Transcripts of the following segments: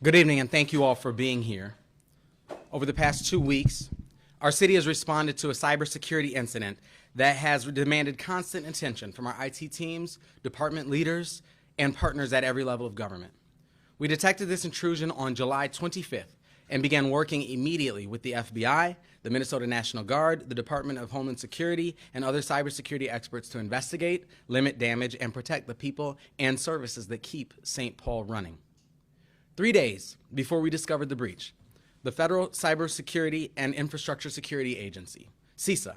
Good evening, and thank you all for being here. Over the past 2 weeks, our city has responded to a cybersecurity incident that has demanded constant attention from our IT teams, department leaders, and partners at every level of government. We detected this intrusion on July 25th and began working immediately with the FBI, the Minnesota National Guard, the Department of Homeland Security, and other cybersecurity experts to investigate, limit damage, and protect the people and services that keep St. Paul running. 3 days before we discovered the breach, the Federal Cybersecurity and Infrastructure Security Agency, CISA,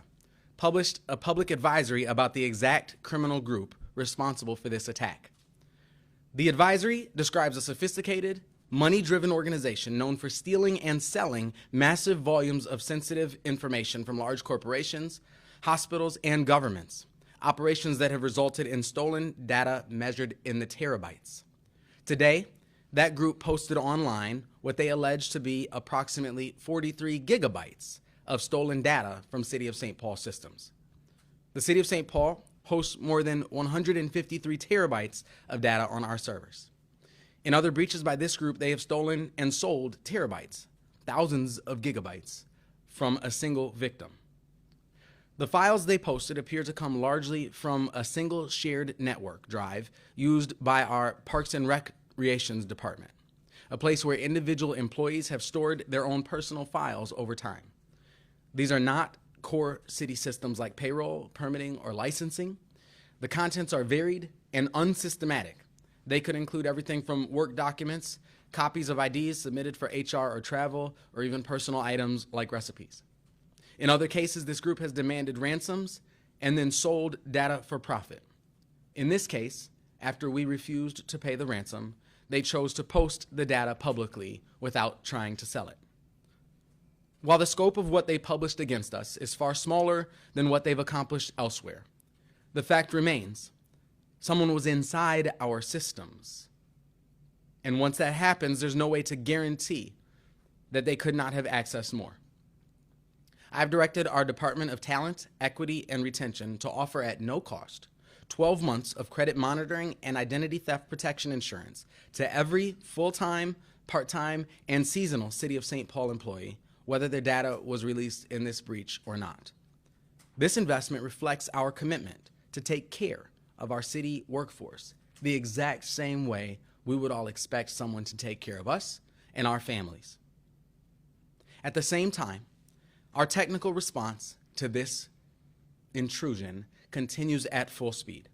published a public advisory about the exact criminal group responsible for this attack. The advisory describes a sophisticated, money-driven organization known for stealing and selling massive volumes of sensitive information from large corporations, hospitals, and governments, operations that have resulted in stolen data measured in the terabytes. Today, that group posted online what they allege to be approximately 43 gigabytes of stolen data from City of St. Paul systems. The City of St. Paul hosts more than 153 terabytes of data on our servers. In other breaches by this group, they have stolen and sold terabytes, thousands of gigabytes, from a single victim. The files they posted appear to come largely from a single shared network drive used by our Parks and Recreations Department, a place where individual employees have stored their own personal files over time. These are not core city systems like payroll, permitting, or licensing. The contents are varied and unsystematic. They could include everything from work documents, copies of IDs submitted for HR or travel, or even personal items like recipes. In other cases, this group has demanded ransoms and then sold data for profit. In this case, after we refused to pay the ransom, they chose to post the data publicly without trying to sell it. While the scope of what they published against us is far smaller than what they've accomplished elsewhere, the fact remains, someone was inside our systems. And once that happens, there's no way to guarantee that they could not have accessed more. I've directed our Department of Talent, Equity, and Retention to offer at no cost 12 months of credit monitoring and identity theft protection insurance to every full-time, part-time, and seasonal City of St. Paul employee, whether their data was released in this breach or not. This investment reflects our commitment to take care of our city workforce the exact same way we would all expect someone to take care of us and our families. At the same time, our technical response to this intrusion continues at full speed.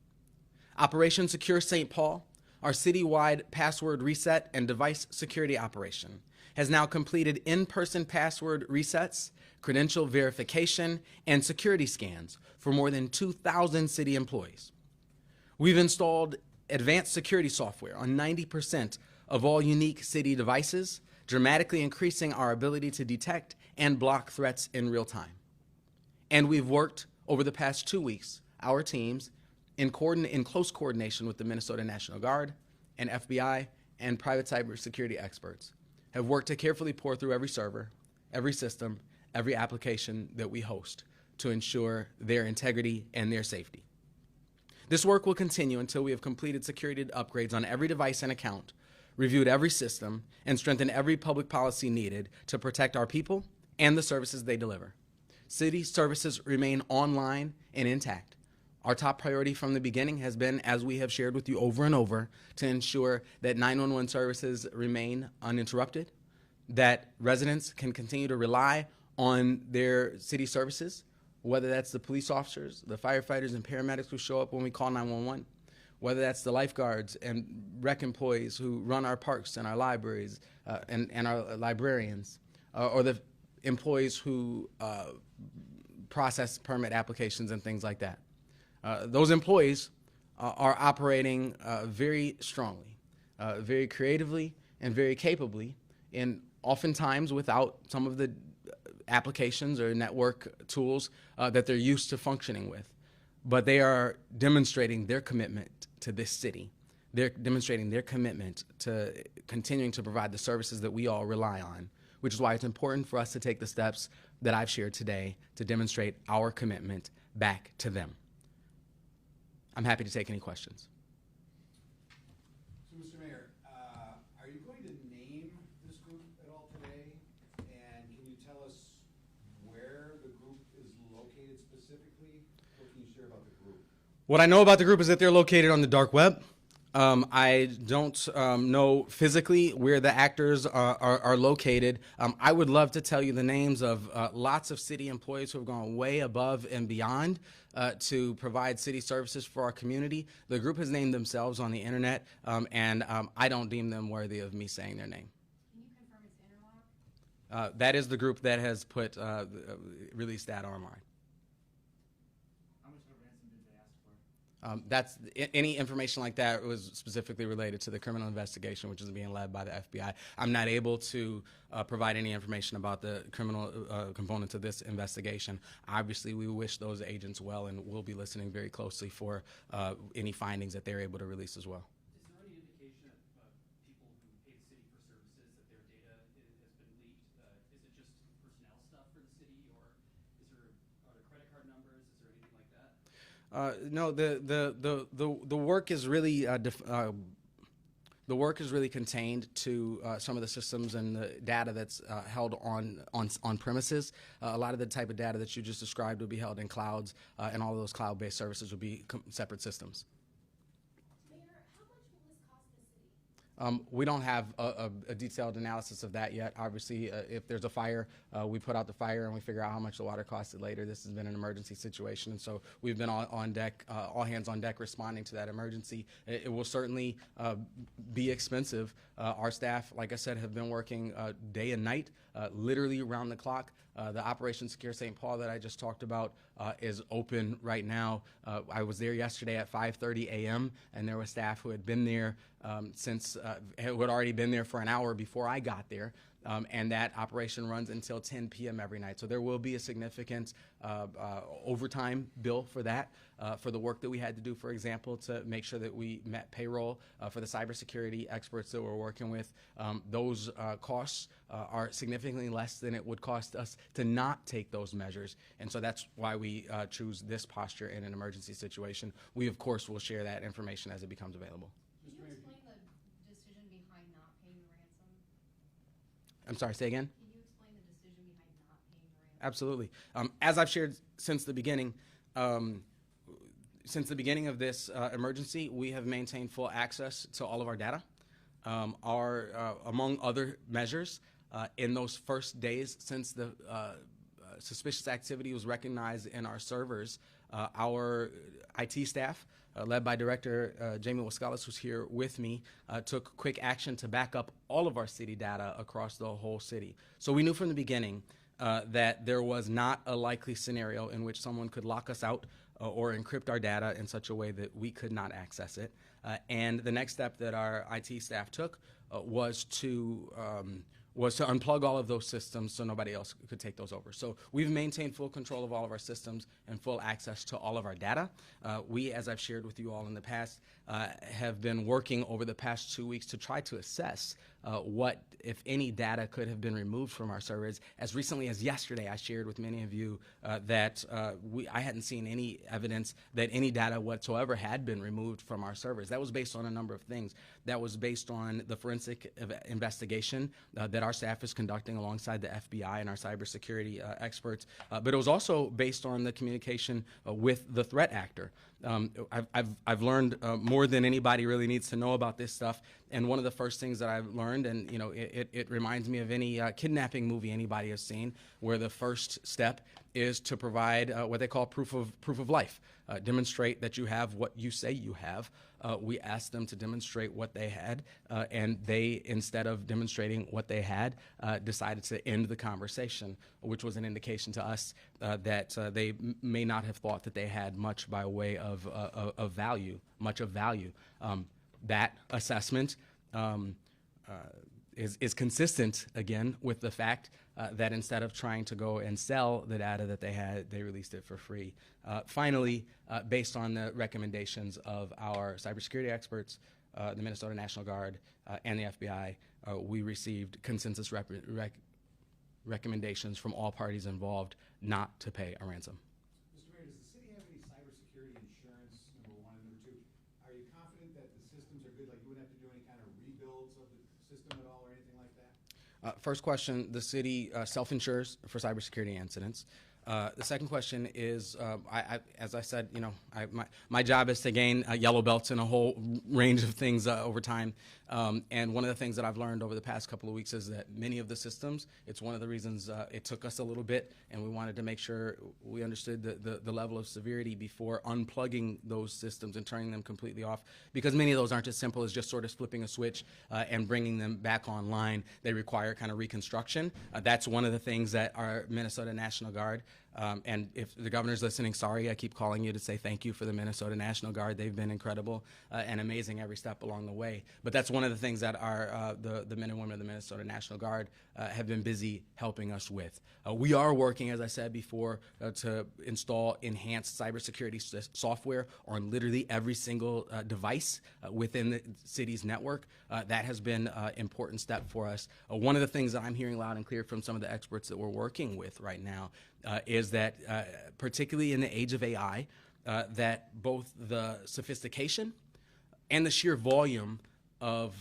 Operation Secure St. Paul, our citywide password reset and device security operation, has now completed in-person password resets, credential verification, and security scans for more than 2,000 city employees. We've installed advanced security software on 90% of all unique city devices, dramatically increasing our ability to detect and block threats in real time. And we've worked over the past 2 weeks, our teams, in close coordination with the Minnesota National Guard and FBI and private cybersecurity experts, have worked to carefully pore through every server, every system, every application that we host to ensure their integrity and their safety. This work will continue until we have completed security upgrades on every device and account, reviewed every system, and strengthened every public policy needed to protect our people and the services they deliver. City services remain online and intact. Our top priority from the beginning has been, as we have shared with you over and over, to ensure that 911 services remain uninterrupted, that residents can continue to rely on their city services, whether that's the police officers, the firefighters and paramedics who show up when we call 911, whether that's the lifeguards and rec employees who run our parks and our libraries and our librarians, or the employees who process permit applications and things like that. Those employees are operating very strongly, very creatively, and very capably, and oftentimes without some of the applications or network tools that they're used to functioning with. But they are demonstrating their commitment to this city. They're demonstrating their commitment to continuing to provide the services that we all rely on, which is why it's important for us to take the steps that I've shared today to demonstrate our commitment back to them. I'm happy to take any questions. specifically? What can you share about the group? What I know about the group is that they're located on the dark web. I don't know physically where the actors are located. I would love to tell you the names of lots of city employees who have gone way above and beyond to provide city services for our community. The group has named themselves on the internet, and I don't deem them worthy of me saying their name. Can you confirm it's Interlock? That is the group that has put released that online. How much of a ransom did they ask for? Any information like that was specifically related to the criminal investigation, which is being led by the FBI. I'm not able to provide any information about the criminal component of this investigation. Obviously, we wish those agents well, and we'll be listening very closely for any findings that they're able to release as well. Is there any indication of people who pay the city for services that their data has been leaked? Is it just personnel stuff for the city, or are there credit card numbers? Is there anything like that? No, the work is really the work is really contained to some of the systems and the data that's held on premises. A lot of the type of data that you just described will be held in clouds, and all of those cloud-based services will be separate systems. Mayor, how much will this cost the city? We don't have a detailed analysis of that yet. Obviously, if there's a fire, we put out the fire and we figure out how much the water costed later. This has been an emergency situation, and so we've been on deck, all hands on deck, responding to that emergency. It will certainly be expensive. Our staff, like I said, have been working day and night, literally around the clock. The Operation Secure St. Paul that I just talked about is open right now. I was there yesterday at 5:30 a.m. and there was staff who had been there who had already been there for an hour before I got there. And that operation runs until 10 p.m. every night. So there will be a significant overtime bill for that, for the work that we had to do, for example, to make sure that we met payroll for the cybersecurity experts that we're working with. Those costs are significantly less than it would cost us to not take those measures. And so that's why we choose this posture in an emergency situation. We, of course, will share that information as it becomes available. Can you explain the decision behind not paying the ransom? I'm sorry, say again? Can you explain the decision behind not paying the ransom? Absolutely. As I've shared since the beginning of this emergency, we have maintained full access to all of our data. Among other measures, in those first days since the suspicious activity was recognized in our servers, our IT staff, led by Director Jamie Wascalis, who's here with me, took quick action to back up all of our city data across the whole city. So we knew from the beginning that there was not a likely scenario in which someone could lock us out or encrypt our data in such a way that we could not access it. And the next step that our IT staff took was to unplug all of those systems so nobody else could take those over. So we've maintained full control of all of our systems and full access to all of our data. We, as I've shared with you all in the past, have been working over the past 2 weeks to try to assess what, if any, data could have been removed from our servers. As recently as yesterday, I shared with many of you that I hadn't seen any evidence that any data whatsoever had been removed from our servers. That was based on a number of things. That was based on the forensic investigation that our staff is conducting alongside the FBI and our cybersecurity experts, but it was also based on the communication with the threat actor. I've learned more than anybody really needs to know about this stuff, and one of the first things that I've learned, and it reminds me of any kidnapping movie anybody has seen, where the first step is to provide what they call proof of life. Demonstrate that you have what you say you have. We asked them to demonstrate what they had, and they, instead of demonstrating what they had, decided to end the conversation, which was an indication to us that they may not have thought that they had much by way of value, much of value. That assessment is consistent, again, with the fact that instead of trying to go and sell the data that they had, they released it for free. Finally, based on the recommendations of our cybersecurity experts, the Minnesota National Guard, and the FBI, we received consensus recommendations from all parties involved not to pay a ransom. Mr. Mayor, does the city have any cybersecurity insurance, number one? And number two, are you confident that the systems are good? Like, you wouldn't have to do any kind of rebuilds of the system at all or anything like that? First question, the city self-insures for cybersecurity incidents. The second question is, as I said, my job is to gain yellow belts in a whole range of things over time. And one of the things that I've learned over the past couple of weeks is that many of the systems, it's one of the reasons it took us a little bit, and we wanted to make sure we understood the level of severity before unplugging those systems and turning them completely off, because many of those aren't as simple as just sort of flipping a switch and bringing them back online. They require kind of reconstruction. That's one of the things that our Minnesota National Guard, and if the governor's listening, sorry, I keep calling you to say thank you for the Minnesota National Guard. They've been incredible and amazing every step along the way. But that's one of the things that our the men and women of the Minnesota National Guard have been busy helping us with. We are working, as I said before, to install enhanced cybersecurity software on literally every single device within the city's network. That has been an important step for us. One of the things that I'm hearing loud and clear from some of the experts that we're working with right now is that, particularly in the age of AI, that both the sophistication and the sheer volume of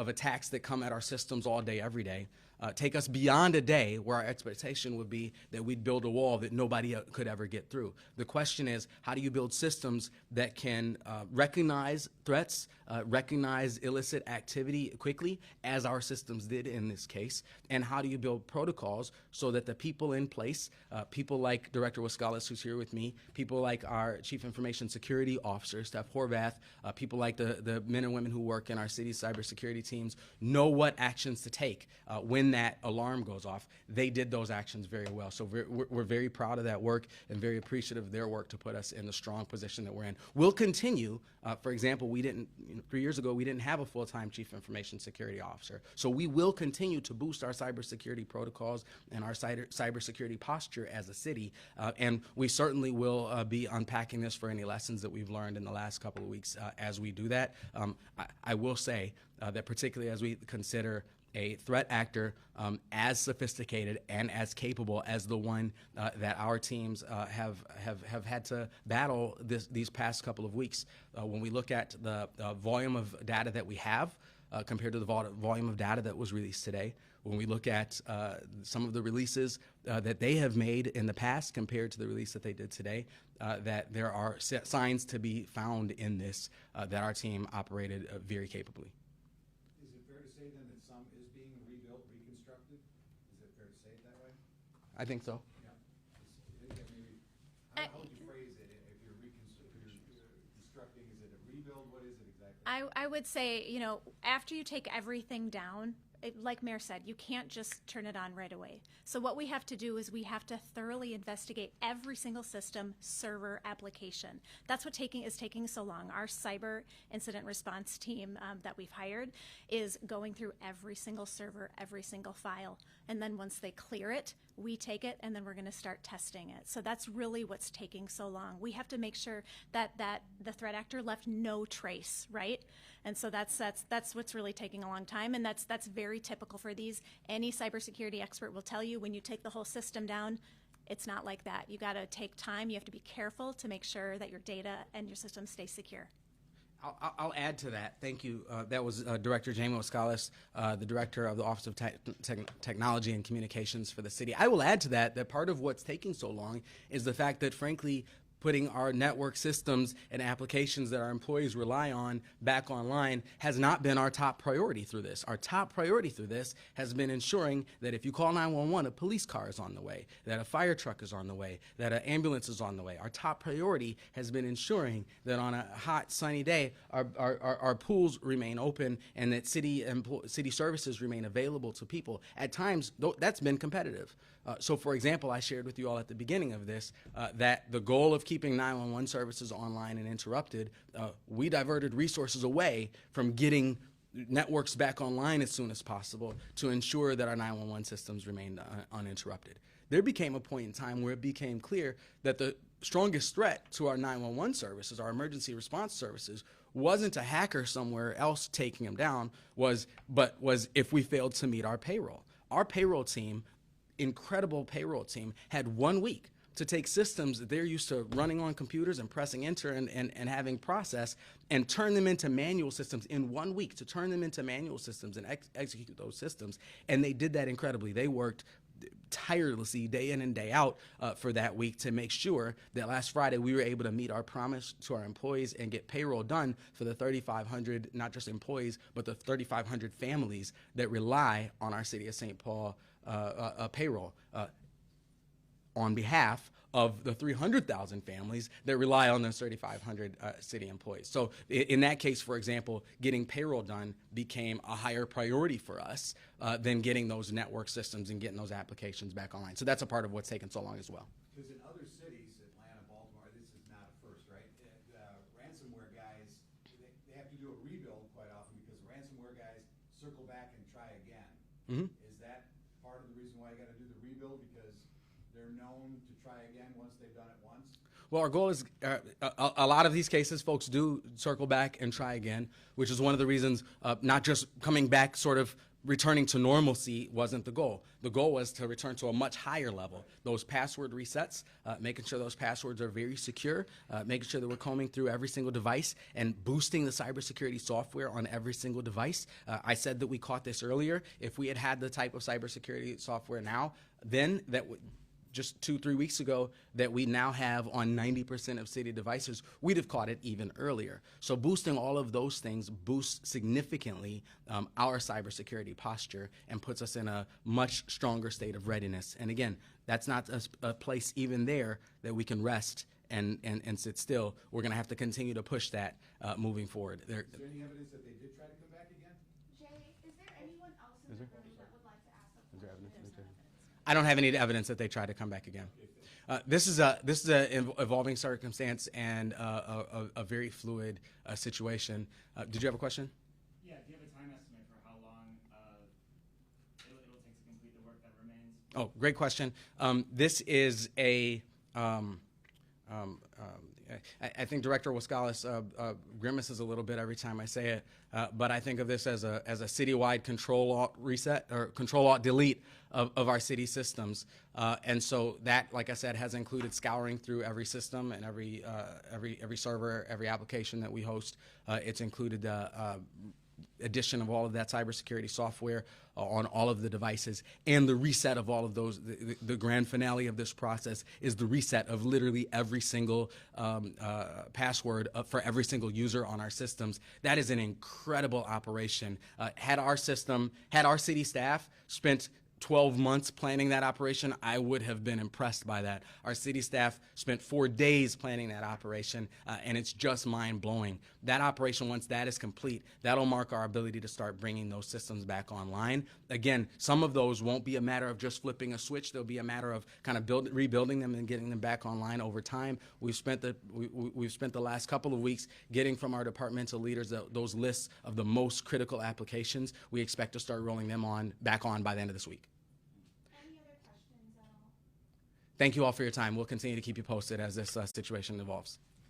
attacks that come at our systems all day, every day, take us beyond a day where our expectation would be that we'd build a wall that nobody could ever get through. The question is, how do you build systems that can recognize threats, recognize illicit activity quickly, as our systems did in this case, and how do you build protocols so that the people in place, people like Director Wascalis, who's here with me, people like our Chief Information Security Officer, Steph Horvath, people like the men and women who work in our city's cybersecurity teams, know what actions to take when that alarm goes off. They did those actions very well. So we're very proud of that work and very appreciative of their work to put us in the strong position that we're in. We'll continue. For example, 3 years ago, we didn't have a full-time Chief Information Security Officer. So we will continue to boost our cybersecurity protocols and our cybersecurity posture as a city. And we certainly will be unpacking this for any lessons that we've learned in the last couple of weeks as we do that. I will say that particularly as we consider a threat actor as sophisticated and as capable as the one that our teams have had to battle these past couple of weeks. When we look at the volume of data that we have compared to the volume of data that was released today, when we look at some of the releases that they have made in the past compared to the release that they did today, that there are signs to be found in this that our team operated very capably. Is it fair to say then that some is being rebuilt, reconstructed? Is it fair to say it that way? I think so. Yeah. Maybe, how would you phrase it if you're reconstructing? Is it a rebuild? What is it exactly? I would say, after you take everything down, like Mayor said, you can't just turn it on right away. So what we have to do is we have to thoroughly investigate every single system, server, application. That's what is taking so long. Our cyber incident response team that we've hired is going through every single server, every single file. And then once they clear it, we take it, and then we're going to start testing it. So that's really what's taking so long. We have to make sure that the threat actor left no trace, right? And so that's what's really taking a long time, and that's very typical for these. Any cybersecurity expert will tell you when you take the whole system down, it's not like that. You got to take time. You have to be careful to make sure that your data and your system stay secure. I'll add to that. Thank you. That was Director Jamie Wascalis, the Director of the Office of Technology and Communications for the city. I will add to that part of what's taking so long is the fact that, frankly, putting our network systems and applications that our employees rely on back online has not been our top priority through this. Our top priority through this has been ensuring that if you call 911, a police car is on the way, that a fire truck is on the way, that an ambulance is on the way. Our top priority has been ensuring that on a hot, sunny day, our pools remain open and that city services remain available to people. At times, that's been competitive. So, for example, I shared with you all at the beginning of this that the goal of keeping 911 services online and interrupted, we diverted resources away from getting networks back online as soon as possible to ensure that our 911 systems remained uninterrupted. There became a point in time where it became clear that the strongest threat to our 911 services, our emergency response services, wasn't a hacker somewhere else taking them down, but was if we failed to meet our payroll. Our payroll team, incredible payroll team, had 1 week to take systems that they're used to running on computers and pressing enter and having process and turn them into manual systems in 1 week, to turn them into manual systems and execute those systems. And they did that incredibly. They worked tirelessly day in and day out for that week to make sure that last Friday we were able to meet our promise to our employees and get payroll done for the 3,500, not just employees, but the 3,500 families that rely on our City of St. Paul payroll on behalf of the 300,000 families that rely on those 3,500 city employees. So in that case, for example, getting payroll done became a higher priority for us than getting those network systems and getting those applications back online. So that's a part of what's taken so long as well. Because in other cities, Atlanta, Baltimore, this is not a first, right? Ransomware guys, they have to do a rebuild quite often because ransomware guys circle back and try again. Mm-hmm. Is that part of the reason why you got to do the rebuild, because they're known to try again once they've done it once? Well, our goal is a lot of these cases, folks do circle back and try again, which is one of the reasons not just coming back, sort of returning to normalcy wasn't the goal. The goal was to return to a much higher level. Those password resets, making sure those passwords are very secure, making sure that we're combing through every single device and boosting the cybersecurity software on every single device. I said that we caught this earlier. If we had had the type of cybersecurity software now, then that would just 2-3 weeks ago that we now have on 90% of city devices, we'd have caught it even earlier. So boosting all of those things boosts significantly our cybersecurity posture and puts us in a much stronger state of readiness. And again, that's not a place even there that we can rest and sit still. We're going to have to continue to push that moving forward. Is there any evidence that they did try to come back again? Jay, is there anyone else in the room that would like to ask a question? Is there evidence? I don't have any evidence that they tried to come back again. This is a evolving circumstance and a very fluid situation. Did you have a question? Yeah. Do you have a time estimate for how long it'll take to complete the work that remains? Oh, great question. This is a I think Director Wascalis grimaces a little bit every time I say it, but I think of this as a citywide control-alt-delete of our city systems, and so that, like I said, has included scouring through every system and every server, every application that we host. It's included addition of all of that cybersecurity software on all of the devices, and the reset of all of those. The grand finale of this process is the reset of literally every single password for every single user on our systems. That is an incredible operation. Had our city staff spent 12 months planning that operation, I would have been impressed by that. Our city staff spent 4 days planning that operation, and it's just mind-blowing. That operation, once that is complete, that'll mark our ability to start bringing those systems back online. Again, some of those won't be a matter of just flipping a switch. They'll be a matter of kind of rebuilding them and getting them back online over time. We've spent the last couple of weeks getting from our departmental leaders those lists of the most critical applications. We expect to start rolling them back on by the end of this week. Any other questions at all? Thank you all for your time. We'll continue to keep you posted as this situation evolves.